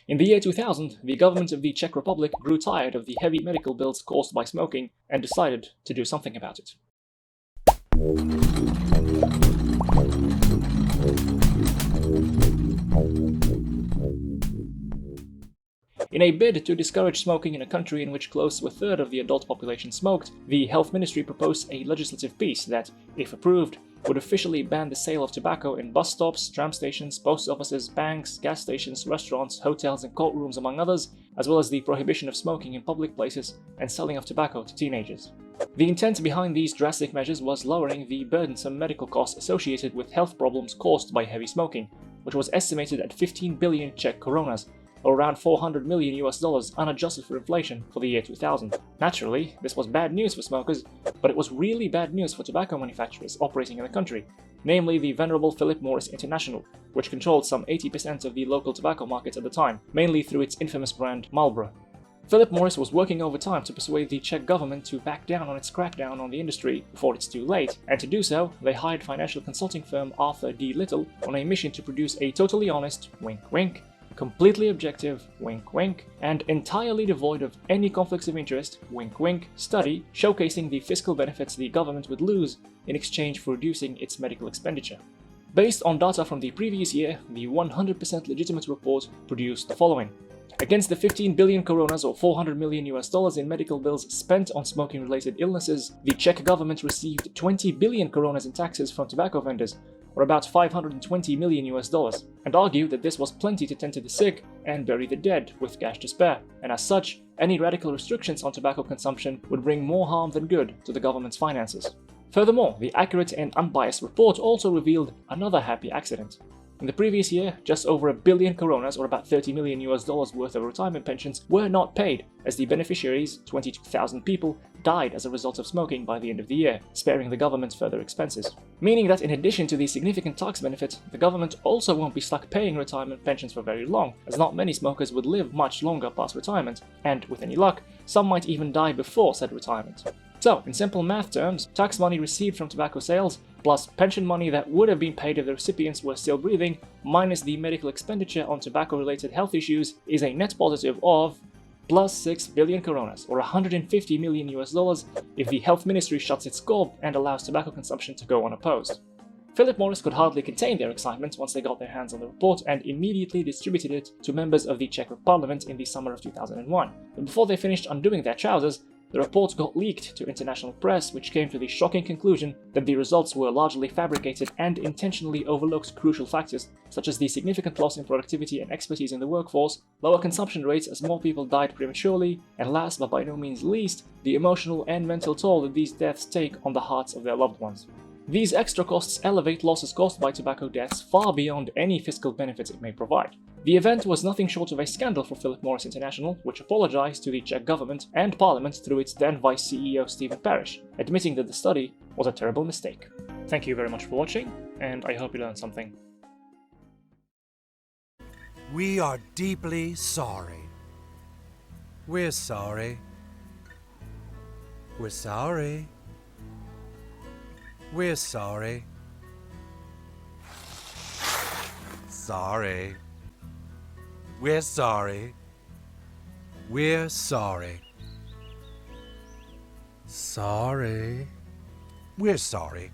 In the year 2000, the government of the Czech Republic grew tired of the heavy medical bills caused by smoking and decided to do something about it. In a bid to discourage smoking in a country in which close to a third of the adult population smoked, the Health Ministry proposed a legislative piece that, if approved, would officially ban the sale of tobacco in bus stops, tram stations, post offices, banks, gas stations, restaurants, hotels and courtrooms, among others, as well as the prohibition of smoking in public places and selling of tobacco to teenagers. The intent behind these drastic measures was lowering the burdensome medical costs associated with health problems caused by heavy smoking, which was estimated at 15 billion Czech coronas, or around $400 million unadjusted for inflation for the year 2000. Naturally, this was bad news for smokers, but it was really bad news for tobacco manufacturers operating in the country, namely the venerable Philip Morris International, which controlled some 80% of the local tobacco market at the time, mainly through its infamous brand Marlboro. Philip Morris was working overtime to persuade the Czech government to back down on its crackdown on the industry before it's too late, and to do so, they hired financial consulting firm Arthur D. Little on a mission to produce a totally honest, wink wink, completely objective, wink wink, and entirely devoid of any conflicts of interest, wink wink, study showcasing the fiscal benefits the government would lose in exchange for reducing its medical expenditure. Based on data from the previous year, the 100% legitimate report produced the following. Against the 15 billion coronas or $400 million in medical bills spent on smoking-related illnesses, the Czech government received 20 billion coronas in taxes from tobacco vendors, or about $520 million, and argued that this was plenty to tend to the sick and bury the dead with cash to spare, and as such, any radical restrictions on tobacco consumption would bring more harm than good to the government's finances. Furthermore, the accurate and unbiased report also revealed another happy accident. In the previous year, just over a billion coronas, or about $30 million worth of retirement pensions, were not paid, as the beneficiaries, 22,000 people, died as a result of smoking by the end of the year, sparing the government further expenses. Meaning that in addition to the significant tax benefit, the government also won't be stuck paying retirement pensions for very long, as not many smokers would live much longer past retirement, and with any luck, some might even die before said retirement. So, in simple math terms, tax money received from tobacco sales, plus pension money that would have been paid if the recipients were still breathing, minus the medical expenditure on tobacco-related health issues, is a net positive of plus 6 billion coronas, or $150 million if the health ministry shuts its gob and allows tobacco consumption to go unopposed. Philip Morris could hardly contain their excitement once they got their hands on the report and immediately distributed it to members of the Czech Parliament in the summer of 2001. But before they finished undoing their trousers, the report got leaked to international press, which came to the shocking conclusion that the results were largely fabricated and intentionally overlooked crucial factors, such as the significant loss in productivity and expertise in the workforce, lower consumption rates as more people died prematurely, and last but by no means least, the emotional and mental toll that these deaths take on the hearts of their loved ones. These extra costs elevate losses caused by tobacco deaths far beyond any fiscal benefits it may provide. The event was nothing short of a scandal for Philip Morris International, which apologized to the Czech government and parliament through its then Vice CEO Stephen Parish, admitting that the study was a terrible mistake. Thank you very much for watching, and I hope you learned something. We are deeply sorry. We're sorry. We're sorry. We're sorry. Sorry. We're sorry. We're sorry. Sorry. We're sorry.